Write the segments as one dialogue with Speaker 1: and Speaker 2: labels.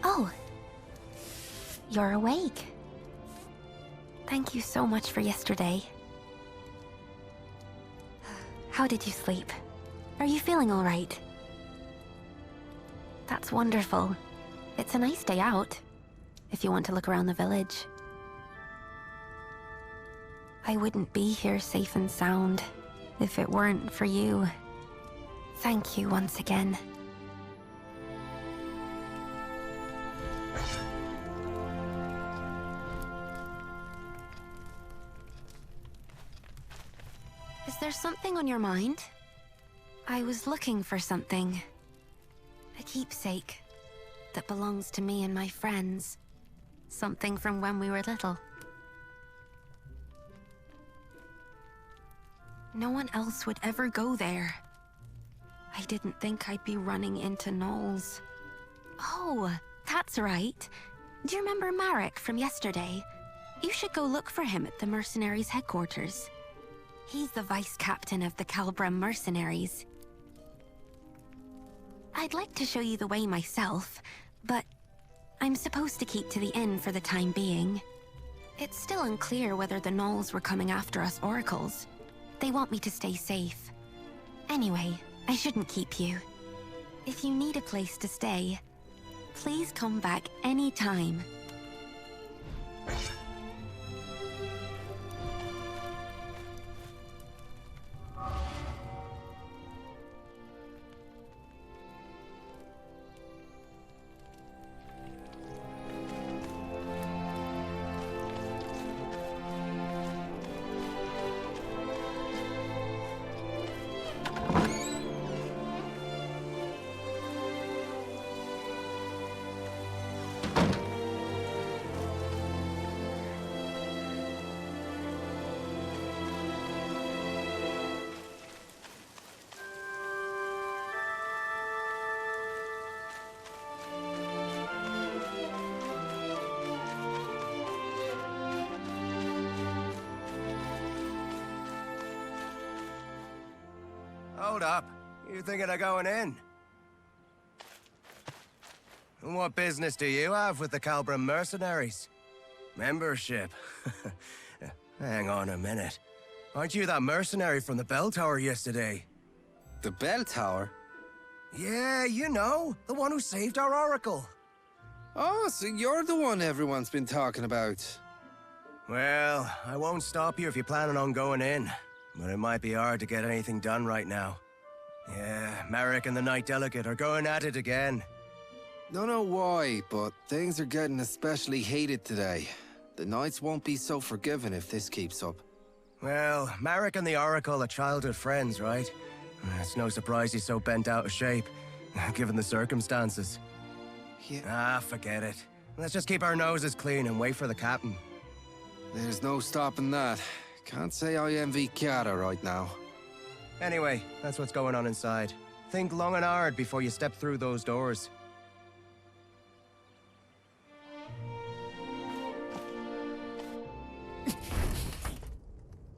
Speaker 1: Oh, you're awake. Thank you so much for yesterday. How did you sleep? Are you feeling all right? That's wonderful. It's a nice day out, if you want to look around the village. I wouldn't be here safe and sound if it weren't for you. Thank you once again. Is there something on your mind? I was looking for something. A keepsake that belongs to me and my friends. Something from when we were little. No one else would ever go there. I didn't think I'd be running into gnolls. Oh, that's right. Do you remember Marek from yesterday? You should go look for him at the mercenaries' headquarters. He's the vice captain of the Calbram mercenaries. I'd like to show you the way myself, but I'm supposed to keep to the inn for the time being. It's still unclear whether the gnolls were coming after us oracles. They want me to stay safe. Anyway, I shouldn't keep you. If you need a place to stay, please come back any time.
Speaker 2: Hold up. You thinking of going in? And what business do you have with the Calbram mercenaries? Membership? Hang on a minute. Aren't you that mercenary from the bell tower yesterday?
Speaker 3: The bell tower?
Speaker 2: Yeah, you know. The one who saved our oracle.
Speaker 3: Oh, so you're the one everyone's been talking about.
Speaker 2: Well, I won't stop you if you're planning on going in. But it might be hard to get anything done right now. Yeah, Marek and the Knight Delegate are going at it again.
Speaker 3: Don't know why, but things are getting especially heated today. The Knights won't be so forgiving if this keeps up.
Speaker 2: Well, Marek and the Oracle are childhood friends, right? It's no surprise he's so bent out of shape, given the circumstances.
Speaker 3: Yeah.
Speaker 2: Ah, forget it. Let's just keep our noses clean and wait for the captain.
Speaker 3: There's no stopping that. Can't say I envy Chiara right now.
Speaker 2: Anyway, that's what's going on inside. Think long and hard before you step through those doors.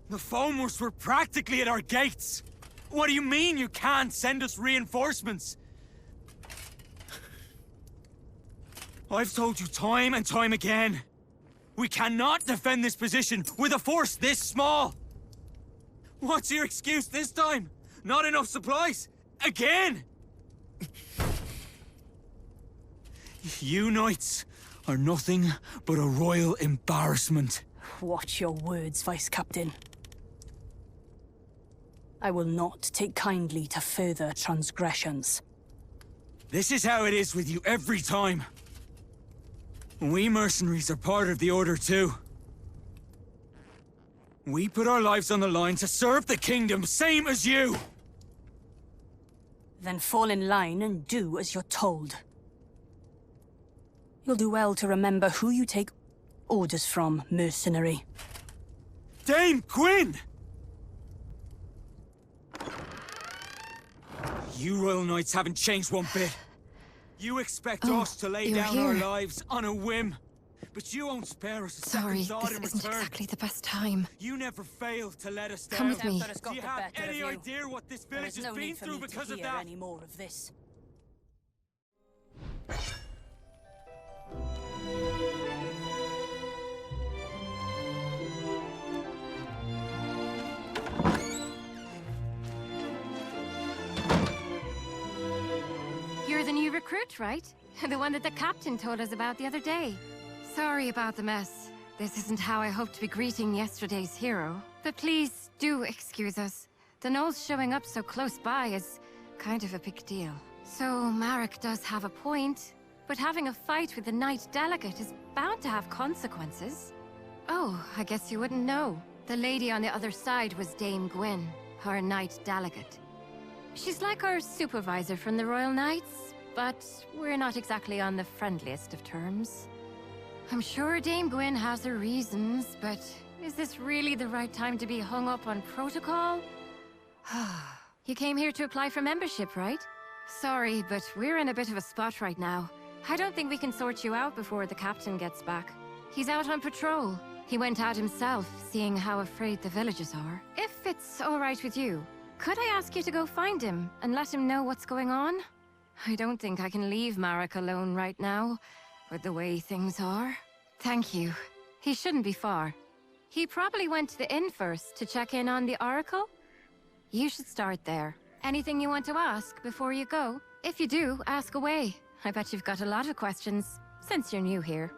Speaker 4: The Foamers were practically at our gates! What do you mean you can't send us reinforcements? I've told you time and time again. We cannot defend this position with a force this small! What's your excuse this time? Not enough supplies? Again? You knights are nothing but a royal embarrassment.
Speaker 5: Watch your words, Vice Captain. I will not take kindly to further transgressions.
Speaker 4: This is how it is with you every time. We mercenaries are part of the Order too. We put our lives on the line to serve the kingdom, same as you!
Speaker 5: Then fall in line and do as you're told. You'll do well to remember who you take orders from, mercenary.
Speaker 4: Dame Gwyn! You Royal Knights haven't changed one bit. You expect us to lay down our lives on a whim. But you won't spare us a second thought in return.
Speaker 6: This isn't exactly the best time.
Speaker 4: You never fail to let us down.
Speaker 6: Come with me.
Speaker 4: Do you have any idea what this village has been through because of that?
Speaker 5: Any more of this.
Speaker 6: You're the new recruit, right? The one that the captain told us about the other day. Sorry about the mess. This isn't how I hoped to be greeting yesterday's hero. But please do excuse us. The gnolls showing up so close by is kind of a big deal. So Marek does have a point, but having a fight with the Knight Delegate is bound to have consequences. Oh, I guess you wouldn't know. The lady on the other side was Dame Gwyn, our Knight Delegate. She's like our supervisor from the Royal Knights, but we're not exactly on the friendliest of terms. I'm sure Dame Gwyn has her reasons, but is this really the right time to be hung up on protocol? You came here to apply for membership, right? Sorry, but we're in a bit of a spot right now. I don't think we can sort you out before the captain gets back. He's out on patrol. He went out himself, seeing how afraid the villagers are. If it's all right with you, could I ask you to go find him and let him know what's going on? I don't think I can leave Marek alone right now, with the way things are. Thank you. He shouldn't be far. He probably went to the inn first to check in on the Oracle. You should start there. Anything you want to ask before you go? If you do, ask away. I bet you've got a lot of questions, since you're new here.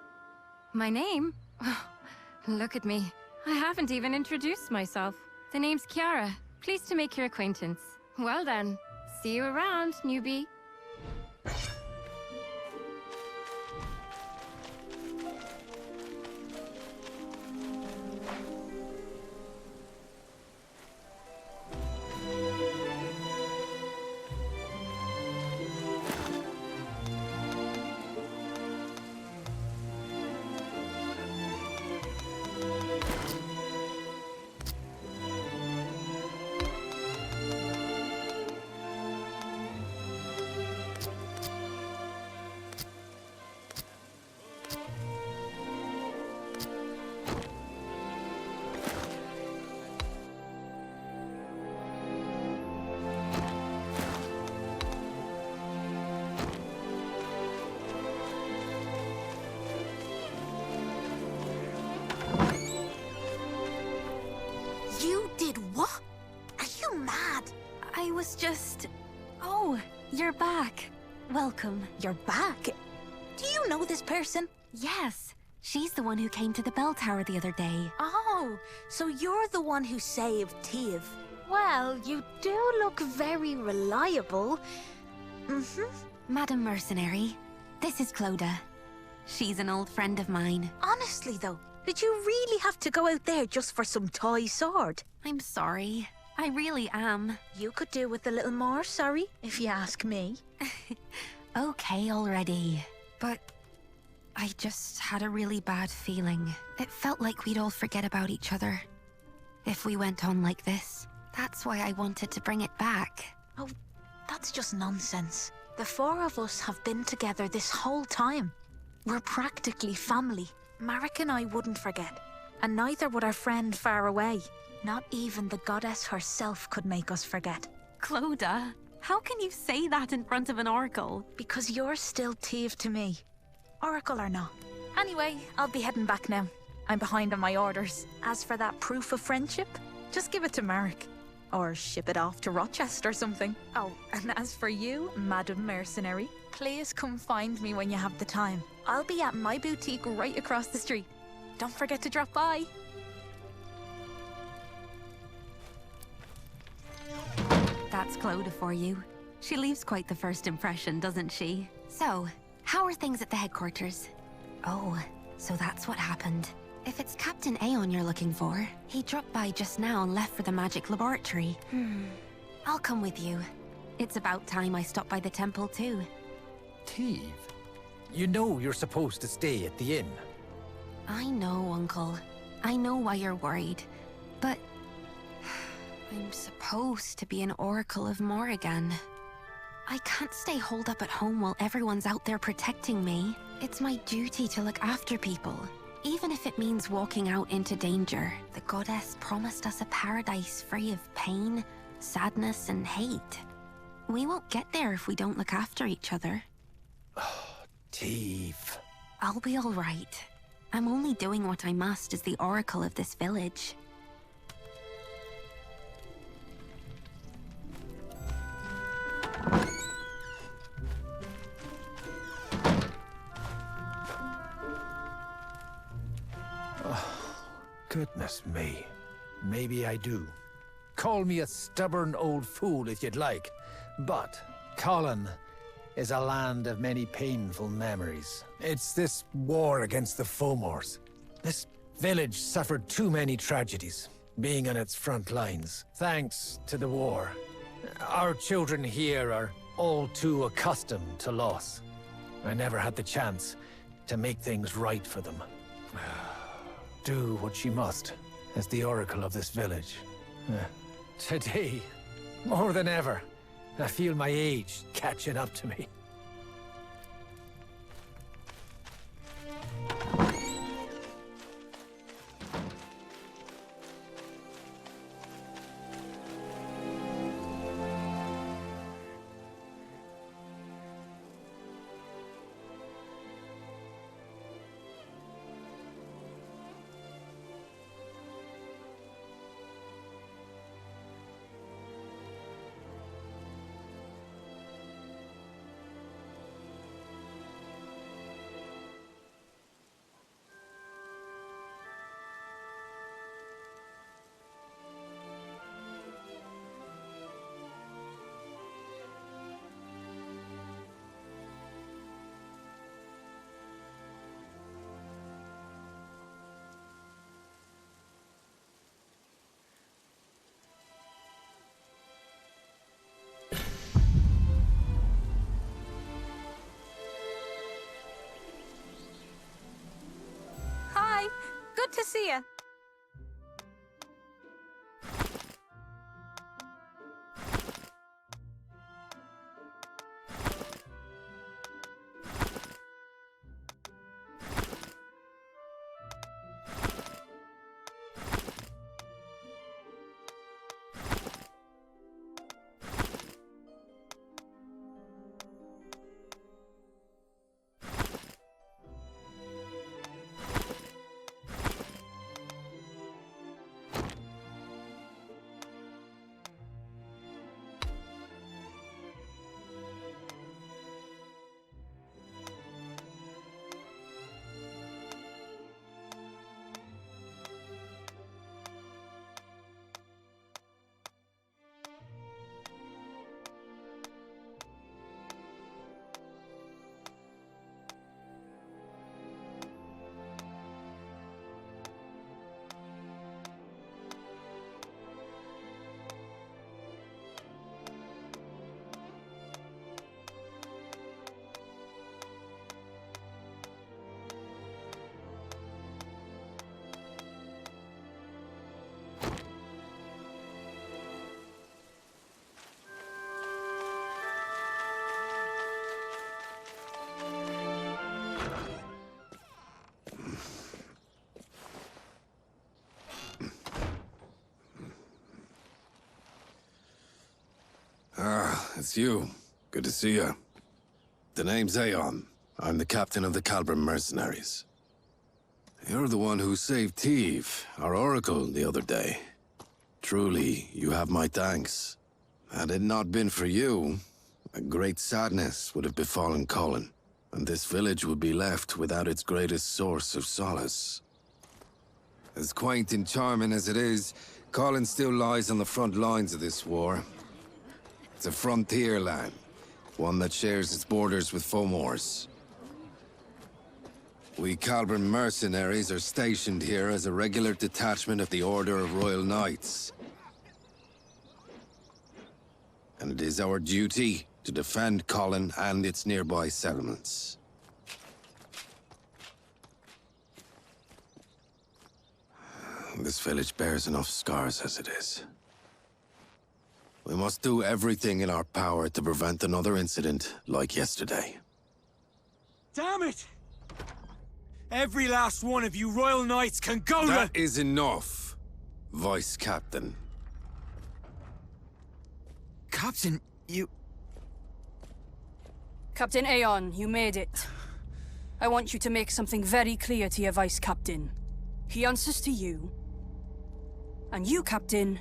Speaker 6: My name? Look at me. I haven't even introduced myself. The name's Kiara. Pleased to make your acquaintance. Well then, see you around, newbie.
Speaker 1: You did what? Are you mad? I was just... Oh, you're back. Welcome.
Speaker 7: You're back? Do you know this person?
Speaker 1: Yes, she's the one who came to the bell tower the other day.
Speaker 7: Oh, so you're the one who saved Tiv. Well, you do look very reliable.
Speaker 1: Madam Mercenary, this is Clodagh. She's an old friend of mine.
Speaker 7: Honestly, though, did you really have to go out there just for some toy sword?
Speaker 1: I'm sorry. I really am.
Speaker 7: You could do with a little more sorry, if you ask me.
Speaker 1: Okay already. But I just had a really bad feeling. It felt like we'd all forget about each other if we went on like this. That's why I wanted to bring it back.
Speaker 7: Oh, that's just nonsense. The four of us have been together this whole time. We're practically family. Marek and I wouldn't forget, and neither would our friend far away. Not even the goddess herself could make us forget.
Speaker 1: Clodagh, how can you say that in front of an oracle?
Speaker 7: Because you're still Tiv to me, oracle or not. Anyway, I'll be heading back now. I'm behind on my orders. As for that proof of friendship, just give it to Marek. Or ship it off to Rochester or something. Oh, and as for you, Madam Mercenary, please come find me when you have the time. I'll be at my boutique right across the street. Don't forget to drop by.
Speaker 1: That's Clodagh for you. She leaves quite the first impression, doesn't she? So, how are things at the headquarters? Oh, so that's what happened. If it's Captain Aeon you're looking for, he dropped by just now and left for the magic laboratory. I'll come with you. It's about time I stopped by the temple too.
Speaker 8: Tiv, you know you're supposed to stay at the inn.
Speaker 1: I know, Uncle. I know why you're worried. But... I'm supposed to be an Oracle of Morrigan. I can't stay holed up at home while everyone's out there protecting me. It's my duty to look after people. Even if it means walking out into danger. The goddess promised us a paradise free of pain, sadness, and hate. We won't get there if we don't look after each other.
Speaker 8: Tiv.
Speaker 1: I'll be all right. I'm only doing what I must as the oracle of this village.
Speaker 8: Goodness me. Maybe I do. Call me a stubborn old fool if you'd like, but Colin is a land of many painful memories. It's this war against the Fomors. This village suffered too many tragedies, being on its front lines, thanks to the war. Our children here are all too accustomed to loss. I never had the chance to make things right for them. Do what she must as the oracle of this village. Today, more than ever, I feel my age catching up to me.
Speaker 7: to see you.
Speaker 9: It's you. Good to see you. The name's Aeon. I'm the captain of the Calbram mercenaries. You're the one who saved Teve, our oracle, the other day. Truly, you have my thanks. Had it not been for you, a great sadness would have befallen Colin, and this village would be left without its greatest source of solace. As quaint and charming as it is, Colin still lies on the front lines of this war. It's a frontier land, one that shares its borders with Fomor's. We Calbram mercenaries are stationed here as a regular detachment of the Order of Royal Knights. And it is our duty to defend Colin and its nearby settlements. This village bears enough scars as it is. We must do everything in our power to prevent another incident like yesterday.
Speaker 4: Damn it! Every last one of you Royal Knights can go
Speaker 9: That is enough, Vice Captain.
Speaker 4: Captain, you...
Speaker 5: Captain Aeon, you made it. I want you to make something very clear to your Vice Captain. He answers to you. And you, Captain,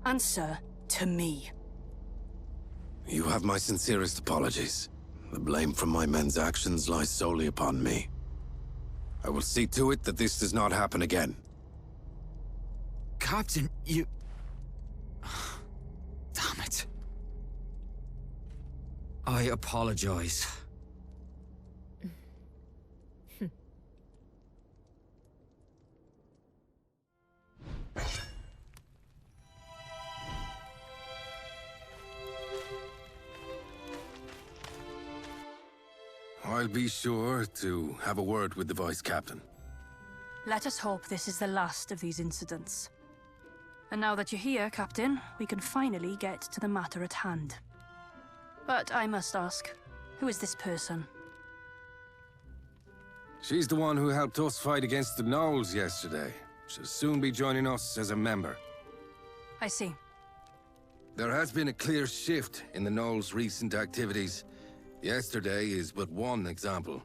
Speaker 5: answer to me.
Speaker 9: You have my sincerest apologies. The blame for my men's actions lies solely upon me. I will see to it that this does not happen again.
Speaker 4: Captain, you... Damn it. I apologize.
Speaker 9: I'll be sure to have a word with the Vice Captain.
Speaker 5: Let us hope this is the last of these incidents. And now that you're here, Captain, we can finally get to the matter at hand. But I must ask, who is this person?
Speaker 9: She's the one who helped us fight against the Gnolls yesterday. She'll soon be joining us as a member.
Speaker 5: I see.
Speaker 9: There has been a clear shift in the Gnolls' recent activities. Yesterday is but one example.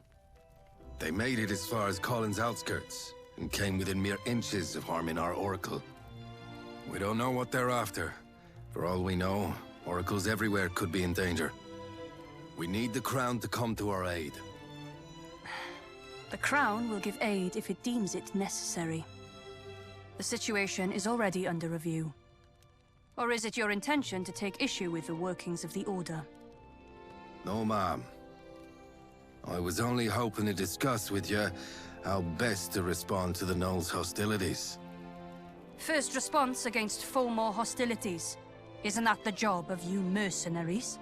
Speaker 9: They made it as far as Colin's outskirts, and came within mere inches of harming our Oracle. We don't know what they're after. For all we know, Oracles everywhere could be in danger. We need the Crown to come to our aid.
Speaker 5: The Crown will give aid if it deems it necessary. The situation is already under review. Or is it your intention to take issue with the workings of the Order?
Speaker 9: No, ma'am. I was only hoping to discuss with you how best to respond to the Gnolls' hostilities.
Speaker 5: First response against Fomor hostilities. Isn't that the job of you mercenaries?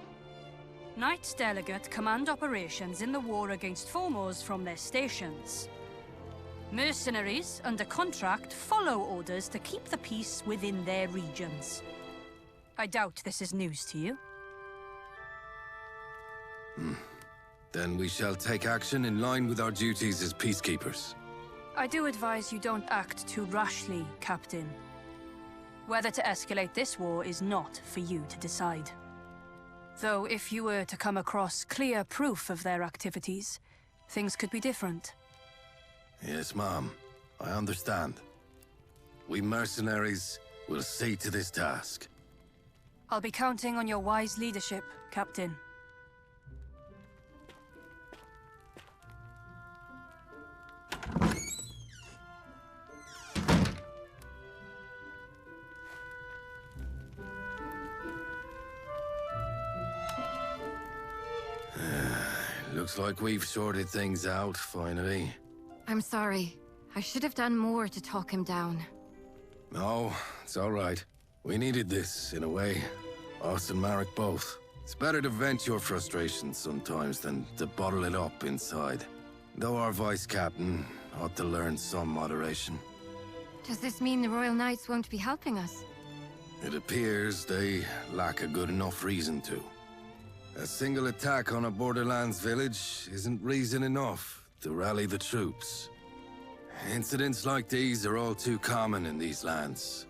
Speaker 5: Knights Delegate command operations in the war against Fomors from their stations. Mercenaries under contract follow orders to keep the peace within their regions. I doubt this is news to you.
Speaker 9: Then we shall take action in line with our duties as peacekeepers.
Speaker 5: I do advise you don't act too rashly, Captain. Whether to escalate this war is not for you to decide. Though if you were to come across clear proof of their activities, things could be different.
Speaker 9: Yes, Mom. I understand. We mercenaries will see to this task.
Speaker 5: I'll be counting on your wise leadership, Captain.
Speaker 9: Looks like we've sorted things out, finally.
Speaker 6: I'm sorry. I should have done more to talk him down.
Speaker 9: No, it's all right. We needed this, in a way. Us and Marek both. It's better to vent your frustrations sometimes than to bottle it up inside. Though our vice captain ought to learn some moderation.
Speaker 6: Does this mean the Royal Knights won't be helping us?
Speaker 9: It appears they lack a good enough reason to. A single attack on a Borderlands village isn't reason enough to rally the troops. Incidents like these are all too common in these lands.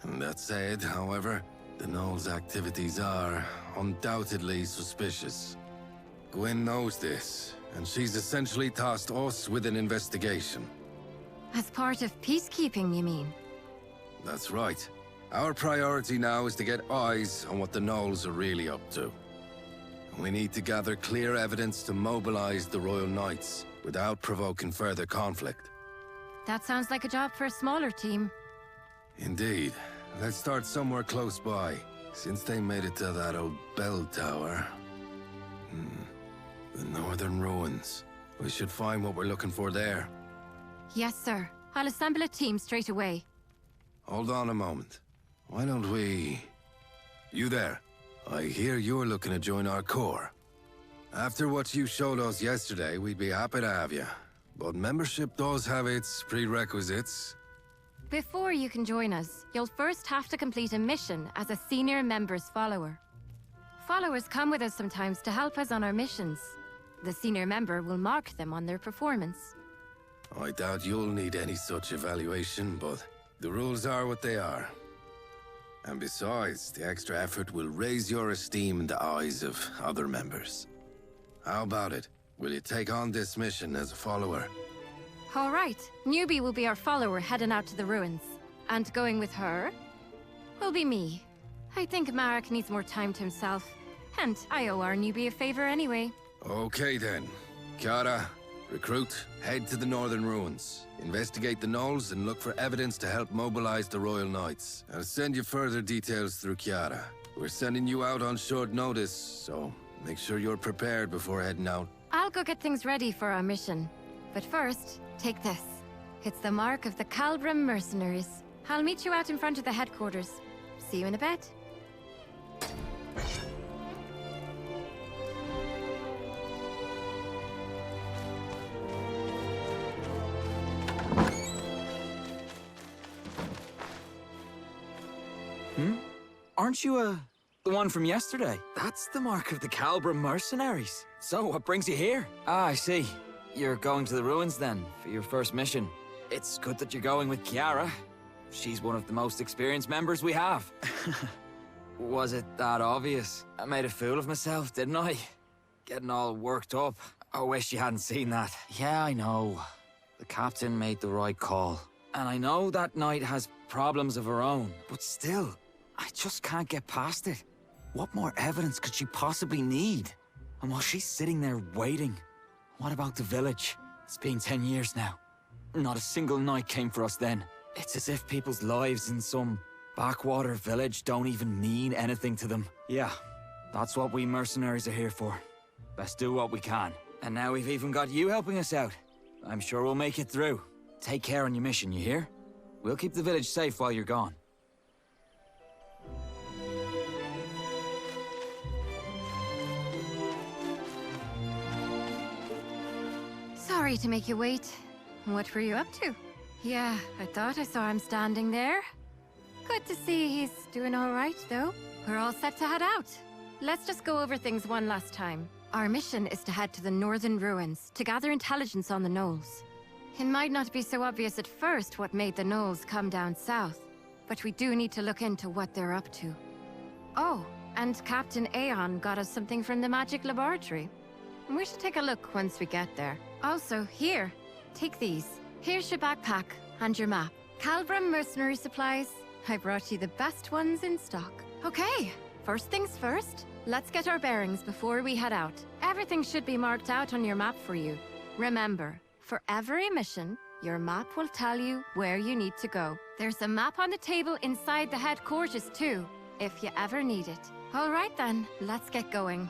Speaker 9: And that said, however, the Gnolls' activities are undoubtedly suspicious. Gwyn knows this, and she's essentially tasked us with an investigation.
Speaker 6: As part of peacekeeping, you mean?
Speaker 9: That's right. Our priority now is to get eyes on what the Gnolls are really up to. We need to gather clear evidence to mobilize the Royal Knights without provoking further conflict.
Speaker 6: That sounds like a job for a smaller team.
Speaker 9: Indeed. Let's start somewhere close by, since they made it to that old bell tower. The northern ruins. We should find what we're looking for there.
Speaker 6: Yes, sir. I'll assemble a team straight away.
Speaker 9: Hold on a moment. Why don't we... You there. I hear you're looking to join our corps. After what you showed us yesterday, we'd be happy to have you. But membership does have its prerequisites.
Speaker 6: Before you can join us, you'll first have to complete a mission as a senior member's follower. Followers come with us sometimes to help us on our missions. The senior member will mark them on their performance.
Speaker 9: I doubt you'll need any such evaluation, but the rules are what they are. And besides, the extra effort will raise your esteem in the eyes of other members. How about it? Will you take on this mission as a follower?
Speaker 6: All right. Newbie will be our follower heading out to the ruins. And going with her will be me. I think Marek needs more time to himself. And I owe our newbie a favor anyway.
Speaker 9: Okay then. Kiara, recruit, head to the northern ruins. Investigate the Gnolls and look for evidence to help mobilize the Royal Knights. I'll send you further details through Kiara. We're sending you out on short notice, so make sure you're prepared before heading out.
Speaker 6: I'll go get things ready for our mission. But first, take this. It's the mark of the Calbrim mercenaries. I'll meet you out in front of the headquarters. See you in a bit.
Speaker 4: Aren't you, the one from yesterday? That's the mark of the Calbrim mercenaries. So, what brings you here? Ah, I see. You're going to the ruins, then, for your first mission. It's good that you're going with Kiara. She's one of the most experienced members we have. Was it that obvious? I made a fool of myself, didn't I? Getting all worked up. I wish you hadn't seen that. Yeah, I know. The captain made the right call. And I know that night has problems of her own, but still, I just can't get past it. What more evidence could she possibly need? And while she's sitting there waiting, what about the village? It's been 10 years now. Not a single night came for us then. It's as if people's lives in some backwater village don't even mean anything to them. Yeah, that's what we mercenaries are here for. Best do what we can. And now we've even got you helping us out. I'm sure we'll make it through. Take care on your mission, you hear? We'll keep the village safe while you're gone.
Speaker 6: Sorry to make you wait. What were you up to? Yeah, I thought I saw him standing there. Good to see he's doing all right, though. We're all set to head out. Let's just go over things one last time. Our mission is to head to the northern ruins to gather intelligence on the gnolls. It might not be so obvious at first what made the gnolls come down south, but we do need to look into what they're up to. Oh, and Captain Aeon got us something from the magic laboratory. We should take a look once we get there. Also, here, take these. Here's your backpack and your map. Calbram mercenary supplies. I brought you the best ones in stock. Okay, first things first, let's get our bearings before we head out. Everything should be marked out on your map for you. Remember, for every mission, your map will tell you where you need to go. There's a map on the table inside the headquarters too, if you ever need it. All right then, let's get going.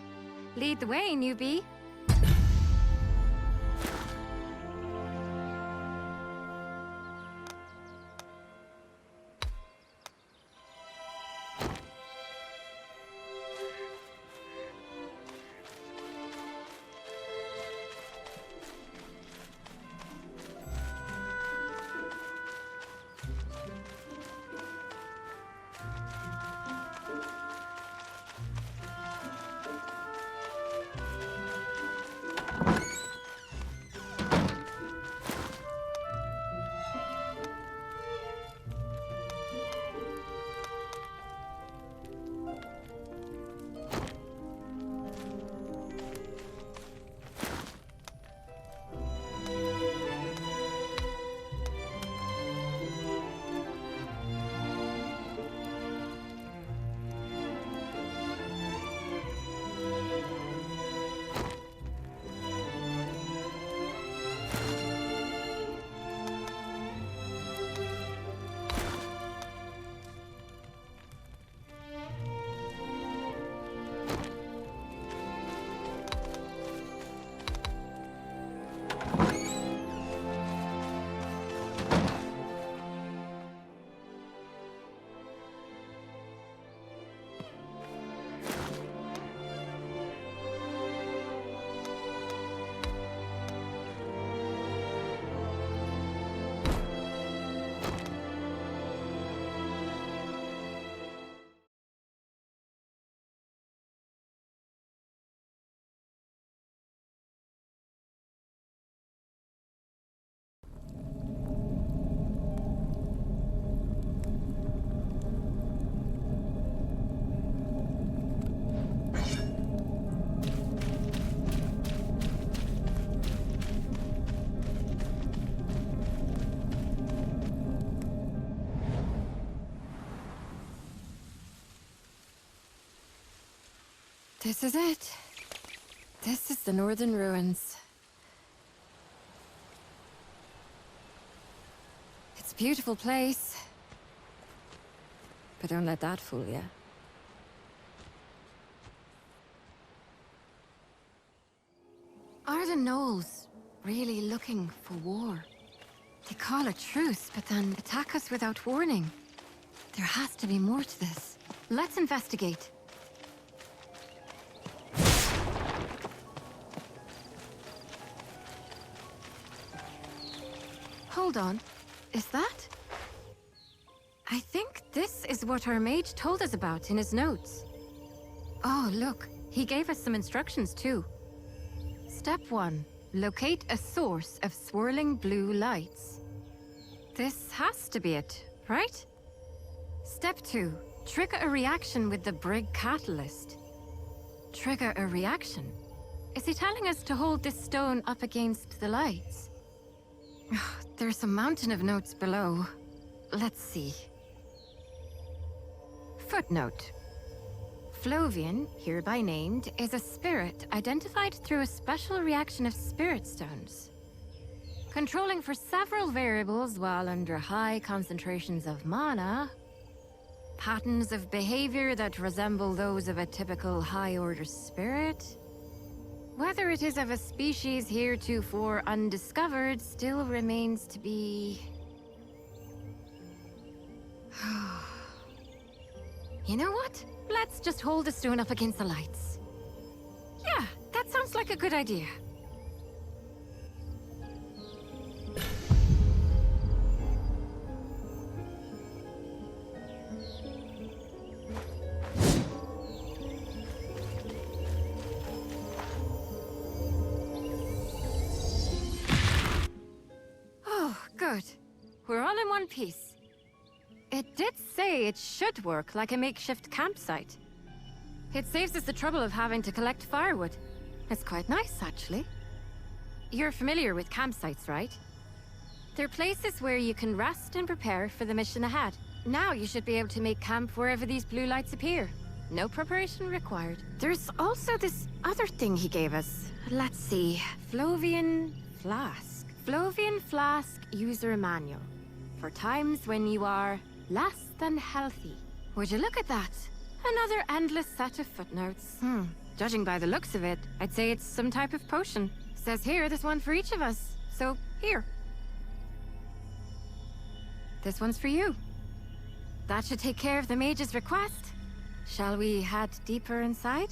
Speaker 6: Lead the way, newbie. This is it. This is the northern ruins. It's a beautiful place. But don't let that fool you. Are the gnolls really looking for war? They call a truce, but then attack us without warning. There has to be more to this. Let's investigate. Hold on. Is that? I think this is what our mage told us about in his notes. Oh, look. He gave us some instructions, too. Step 1. Locate a source of swirling blue lights. This has to be it, right? Step 2. Trigger a reaction with the Brig catalyst. Trigger a reaction? Is he telling us to hold this stone up against the lights? There's a mountain of notes below. Let's see. Footnote. Flovian, hereby named, is a spirit identified through a special reaction of spirit stones. Controlling for several variables while under high concentrations of mana. Patterns of behavior that resemble those of a typical high-order spirit. Whether it is of a species heretofore undiscovered still remains to be... You know what? Let's just hold the stone up against the lights. Yeah, that sounds like a good idea. we're all in one piece. It did say it should work like a makeshift campsite. It saves us the trouble of having to collect firewood. It's quite nice, actually. You're familiar with campsites, right? They're places where you can rest and prepare for the mission ahead. Now you should be able to make camp wherever these blue lights appear. No preparation required. There's also this other thing he gave us. Let's see. Flovian Flask. Flovian Flask User Manual. For times when you are less than healthy. Would you look at that? Another endless set of footnotes. Judging by the looks of it, I'd say it's some type of potion. Says here there's one for each of us. So, here. This one's for you. That should take care of the mage's request. Shall we head deeper inside?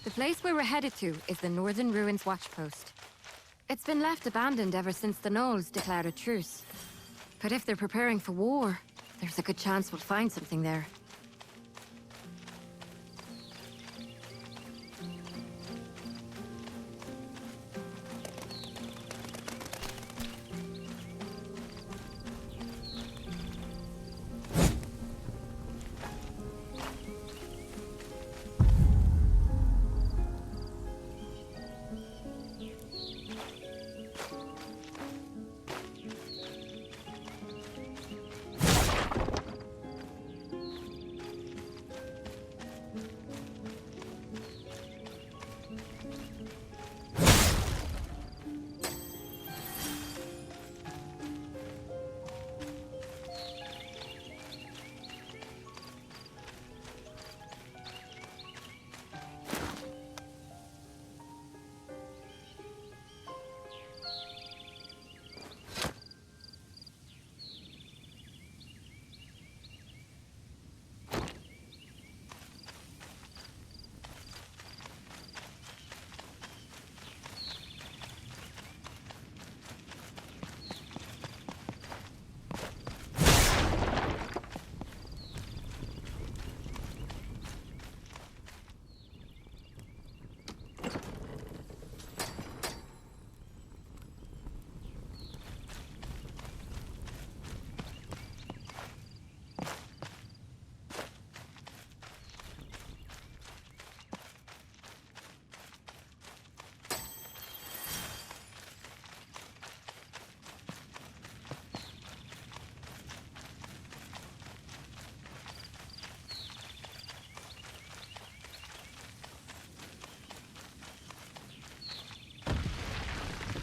Speaker 6: The place where we're headed to is the Northern Ruins Watchpost. It's been left abandoned ever since the Gnolls declared a truce. But if they're preparing for war, there's a good chance we'll find something there.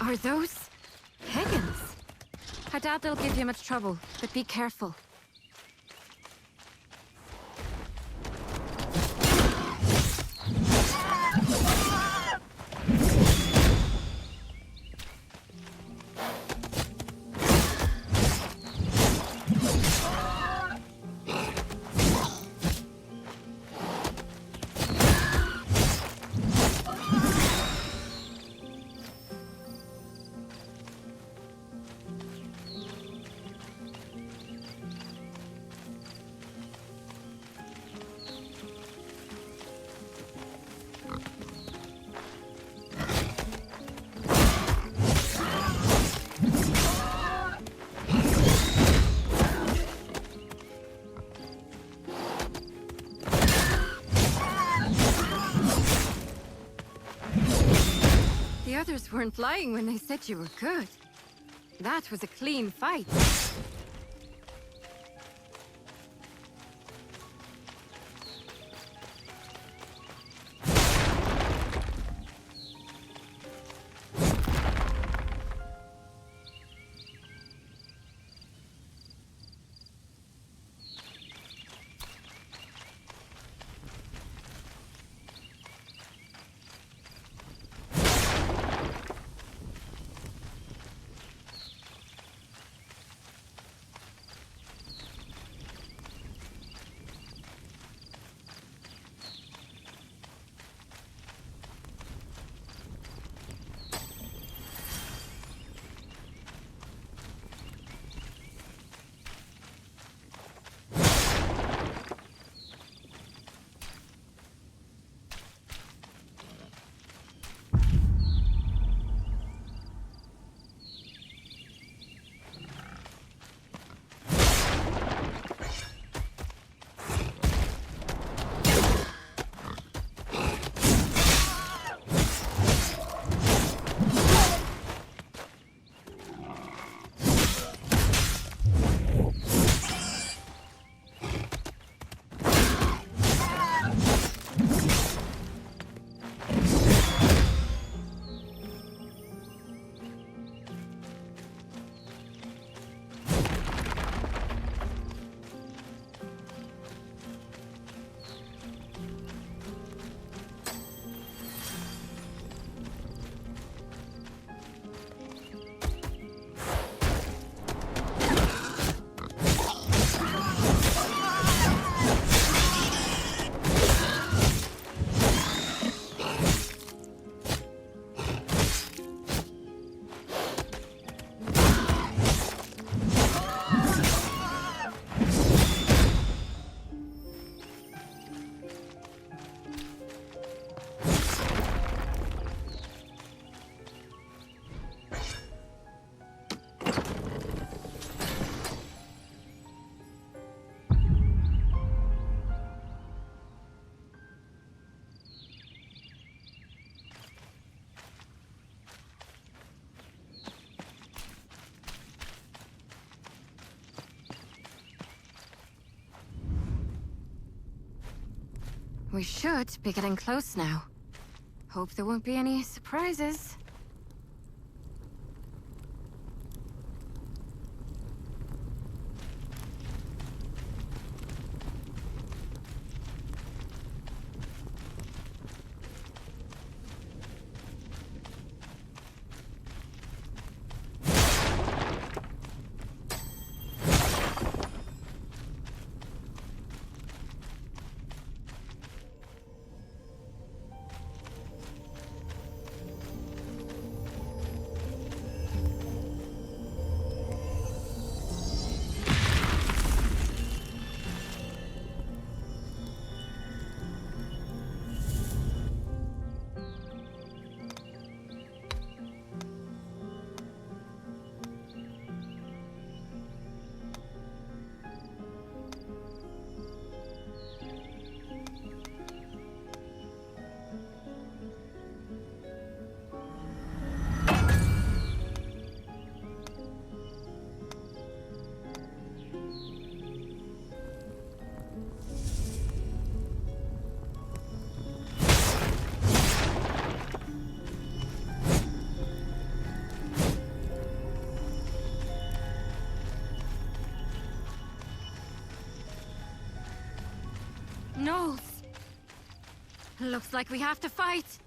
Speaker 6: Are those Higgins? I doubt they'll give you much trouble, but be careful. The others weren't lying when they said you were good. That was a clean fight. We should be getting close now. Hope there won't be any surprises. Knowles! Looks like we have to fight.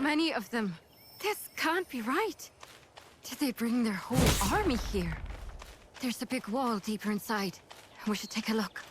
Speaker 6: Many of them. This can't be right. Did they bring their whole army here? There's a big wall deeper inside. We should take a look.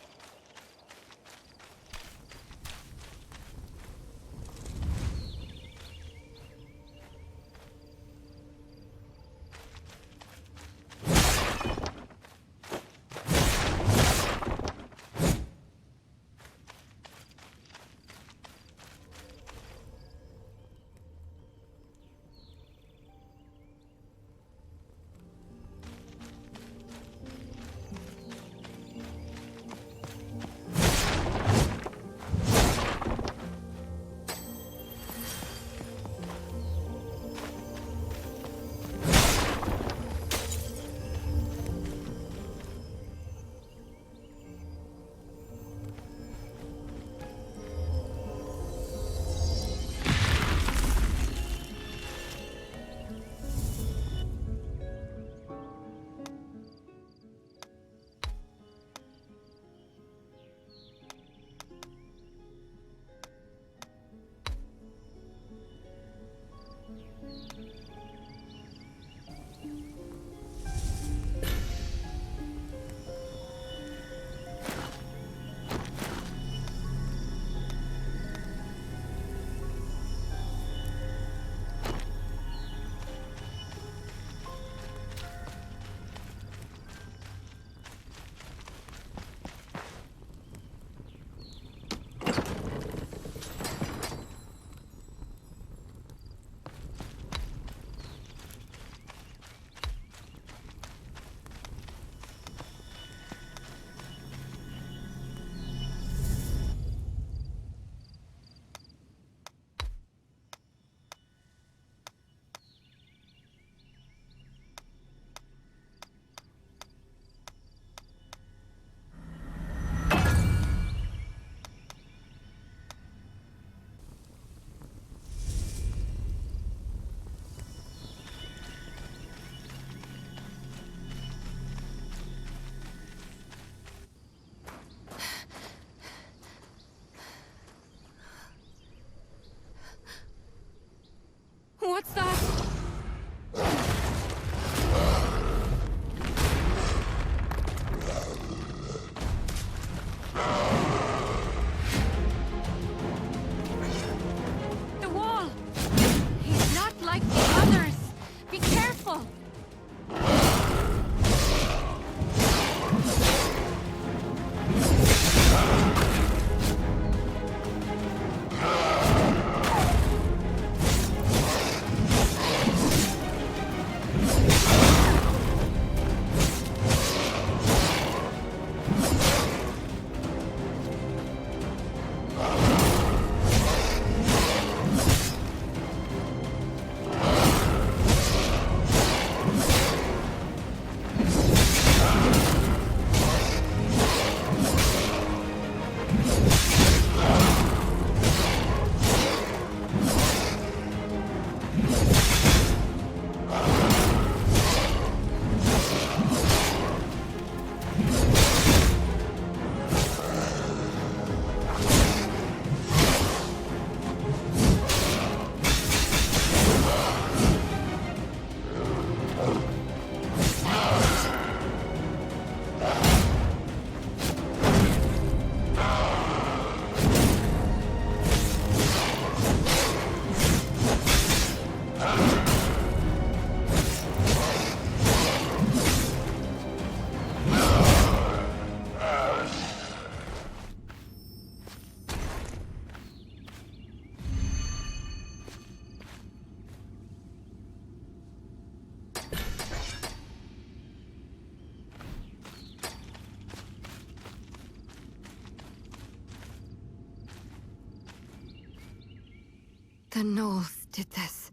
Speaker 6: The Gnolls did this.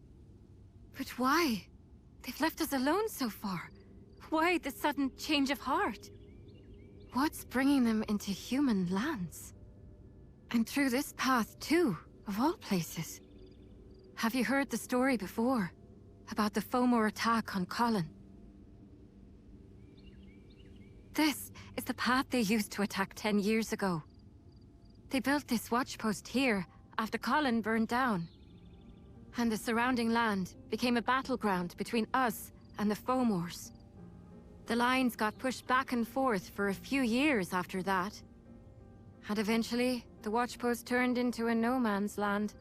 Speaker 6: But why? They've left us alone so far. Why the sudden change of heart? What's bringing them into human lands? And through this path too, of all places. Have you heard the story before? About the Fomor attack on Colin? This is the path they used to attack 10 years ago. They built this watchpost here after Colin burned down. And the surrounding land became a battleground between us and the Fomors. The lines got pushed back and forth for a few years after that. And eventually, the watchpost turned into a no-man's land.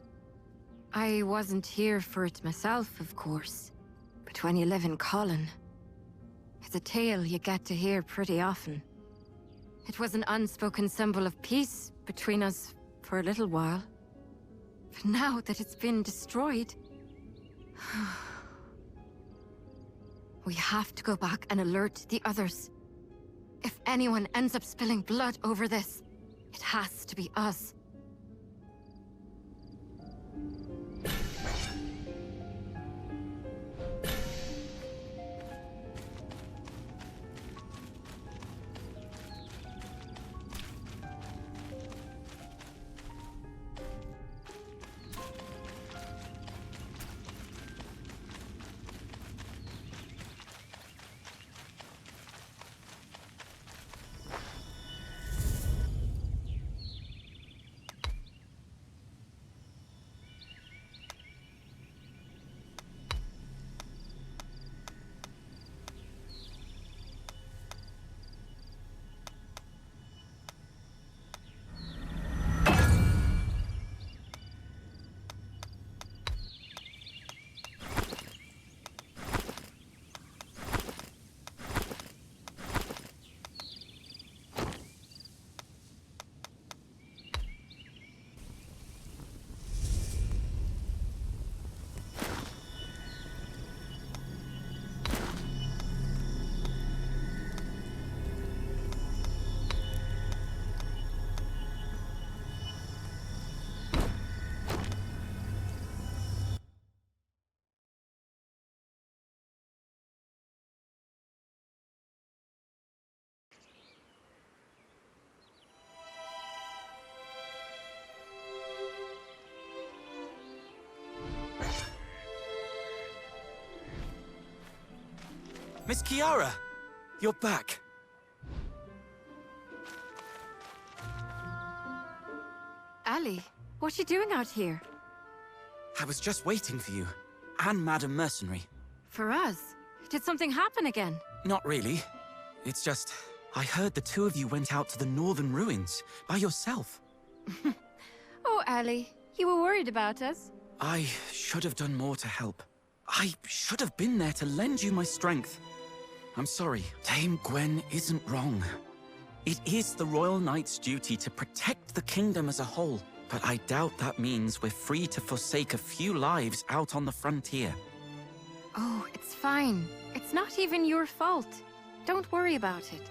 Speaker 6: I wasn't here for it myself, of course. But when you live in Colin, it's a tale you get to hear pretty often. It was an unspoken symbol of peace between us for a little while. But now that it's been destroyed... we have to go back and alert the others. If anyone ends up spilling blood over this, it has to be us.
Speaker 4: Miss Kiara! You're back.
Speaker 6: Ali, what you doing out here?
Speaker 4: I was just waiting for you. And Madam Mercenary.
Speaker 6: For us? Did something happen again?
Speaker 4: Not really. It's just... I heard the two of you went out to the northern ruins by yourself.
Speaker 6: Oh, Ali, you were worried about us?
Speaker 4: I should have done more to help. I should have been there to lend you my strength. I'm sorry. Dame Gwen isn't wrong. It is the Royal Knight's duty to protect the kingdom as a whole, but I doubt that means we're free to forsake a few lives out on the frontier.
Speaker 6: Oh, it's fine. It's not even your fault. Don't worry about it.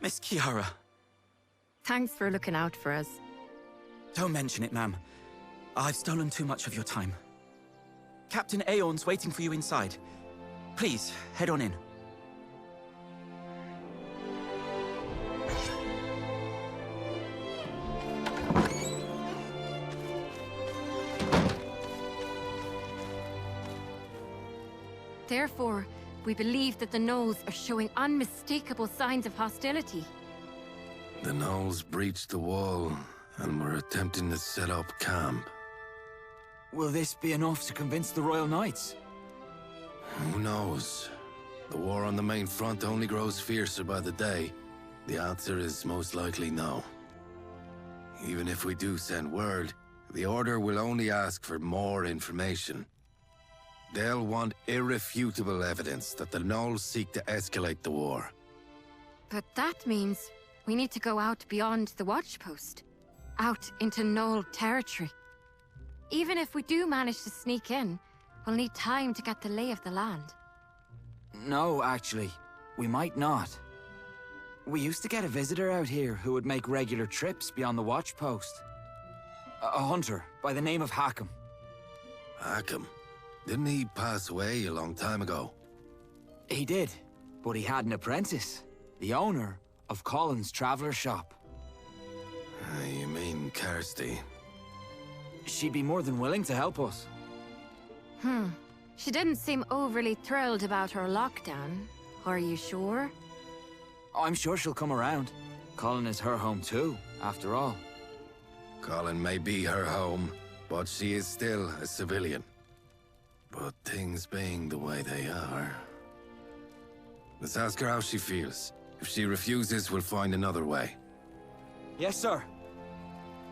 Speaker 4: Miss Kiara.
Speaker 6: Thanks for looking out for us.
Speaker 4: Don't mention it, ma'am. I've stolen too much of your time. Captain Aeon's waiting for you inside. Please, head on in.
Speaker 6: Therefore, we believe that the Gnolls are showing unmistakable signs of hostility.
Speaker 9: The Gnolls breached the wall and were attempting to set up camp.
Speaker 4: Will this be enough to convince the Royal Knights?
Speaker 9: Who knows? The war on the main front only grows fiercer by the day. The answer is most likely no. Even if we do send word, the Order will only ask for more information. They'll want irrefutable evidence that the Gnolls seek to escalate the war.
Speaker 6: But that means we need to go out beyond the watchpost. Out into Gnoll territory. Even if we do manage to sneak in, we'll need time to get the lay of the land.
Speaker 10: No, actually. We might not. We used to get a visitor out here who would make regular trips beyond the watchpost. A hunter. by the name of Hackham.
Speaker 9: Hackham? Didn't he pass away a long time ago?
Speaker 10: He did, but he had an apprentice, the owner of Colin's Traveler's Shop.
Speaker 9: You mean Kirsty?
Speaker 10: She'd be more than willing to help us.
Speaker 6: She didn't seem overly thrilled about her lockdown. Are you sure?
Speaker 10: I'm sure she'll come around. Colin is her home too, after all.
Speaker 9: Colin may be her home, but she is still a civilian. But things being the way they are... Let's ask her how she feels. If she refuses, we'll find another way.
Speaker 10: Yes, sir.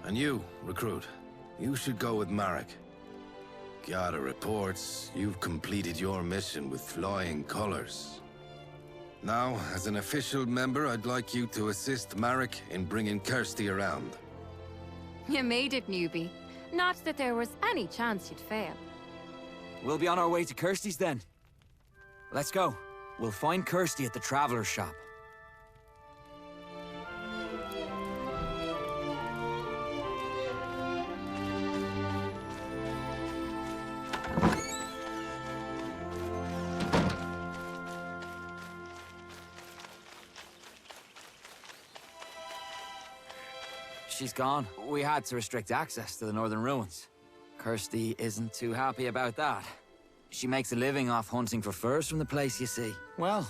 Speaker 9: And you, recruit, you should go with Marek. Gather reports, you've completed your mission with flying colors. Now, as an official member, I'd like you to assist Marek in bringing Kirsty around.
Speaker 6: You made it, newbie. Not that there was any chance you'd fail.
Speaker 10: We'll be on our way to Kirsty's then. Let's go. We'll find Kirsty at the Traveler's Shop. She's gone. We had to restrict access to the northern ruins. Kirsty isn't too happy about that. She makes a living off hunting for furs from the place, you see. Well,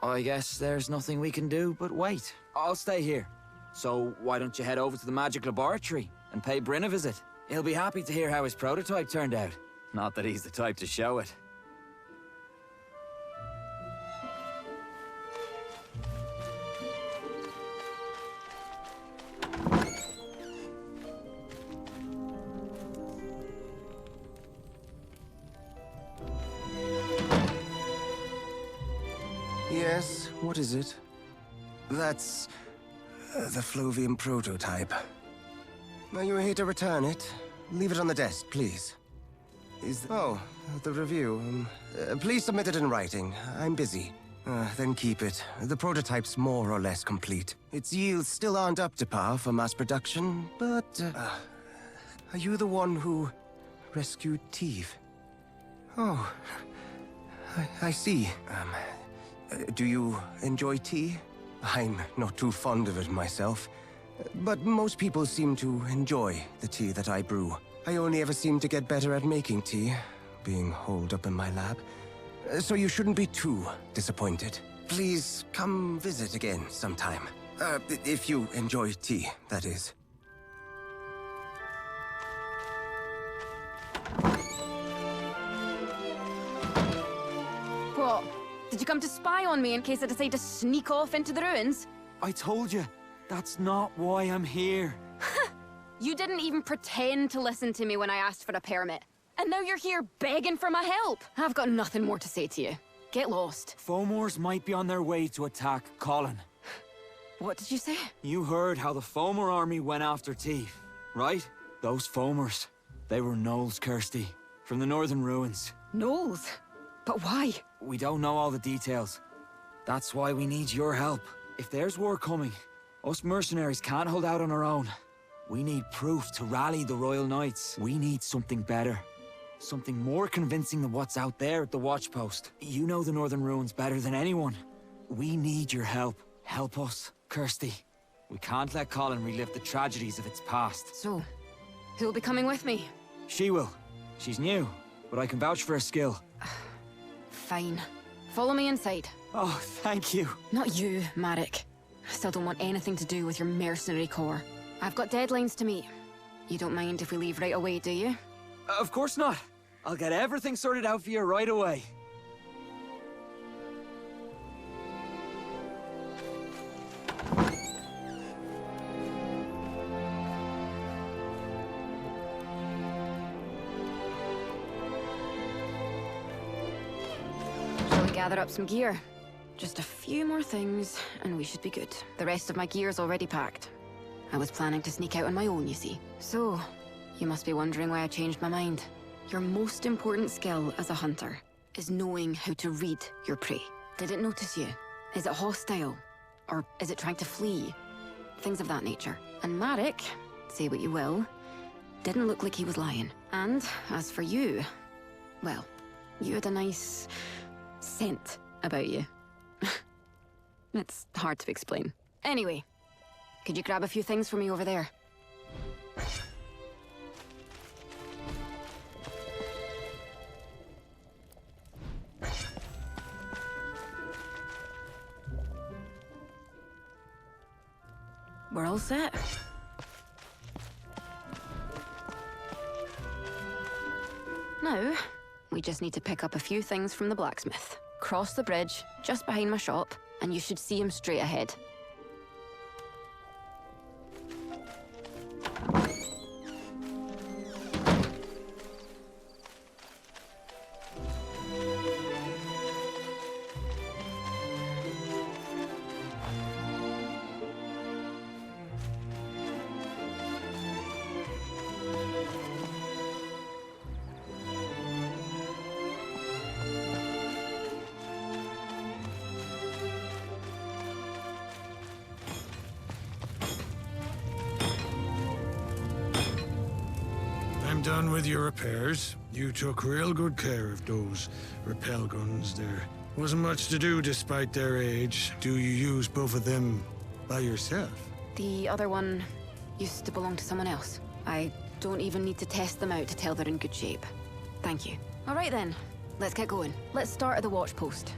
Speaker 10: I guess there's nothing we can do but wait. I'll stay here. So why don't you head over to the magic laboratory and pay Bryn a visit? He'll be happy to hear how his prototype turned out. Not that he's the type to show it.
Speaker 2: Yes, what is it? That's... the Flovian prototype. Are you here to return it? Leave it on the desk, please. Oh, the review. Please submit it in writing. I'm busy. Then keep it. The prototype's more or less complete. Its yields still aren't up to par for mass production, but... are you the one who rescued Teve? Oh, I see. Do you enjoy tea? I'm not too fond of it myself. But most people seem to enjoy the tea that I brew. I only ever seem to get better at making tea, being holed up in my lab. So you shouldn't be too disappointed. Please come visit again sometime. If you enjoy tea, that is.
Speaker 11: What? Did you come to spy on me in case I decide to sneak off into the ruins?
Speaker 10: I told you, that's not why I'm here.
Speaker 11: You didn't even pretend to listen to me when I asked for a permit. And now you're here begging for my help. I've got nothing more to say to you. Get lost.
Speaker 10: Fomors might be on their way to attack Colin.
Speaker 11: What did you say?
Speaker 10: You heard how the Fomor army went after Teve, right? Those Fomors, they were gnolls, Kirsty, from the northern ruins.
Speaker 11: Gnolls? But why?
Speaker 10: We don't know all the details. That's why we need your help. If there's war coming, us mercenaries can't hold out on our own. We need proof to rally the Royal Knights. We need something better. Something more convincing than what's out there at the Watchpost. You know the northern ruins better than anyone. We need your help. Help us, Kirsty. We can't let Colin relive the tragedies of its past.
Speaker 11: So, who'll be coming with me?
Speaker 10: She will. She's new, but I can vouch for her skill.
Speaker 11: Fine. Follow me inside.
Speaker 10: Oh, thank you.
Speaker 11: Not you, Marek. I still don't want anything to do with your mercenary corps. I've got deadlines to meet. You don't mind if we leave right away, do you?
Speaker 10: Of course not. I'll get everything sorted out for you right away.
Speaker 11: Shall we gather up some gear? Just a few more things, and we should be good. The rest of my gear's already packed. I was planning to sneak out on my own, you see. So, you must be wondering why I changed my mind. Your most important skill as a hunter is knowing how to read your prey. Did it notice you? Is it hostile? Or is it trying to flee? Things of that nature. And Marek, say what you will, Didn't look like he was lying. And as for you, well, you had a nice scent about you. It's hard to explain. Anyway, could you grab a few things for me over there? We're all set. Now, we just need to pick up a few things from the blacksmith. Cross the bridge, just behind my shop, and you should see him straight ahead.
Speaker 12: I'm done with your repairs. You took real good care of those repel guns there. Wasn't much to do despite their age. Do you use both of them by yourself?
Speaker 11: The other one used to belong to someone else. I don't even need to test them out to tell they're in good shape. Thank you. All right then, let's get going. Let's start at the watch post.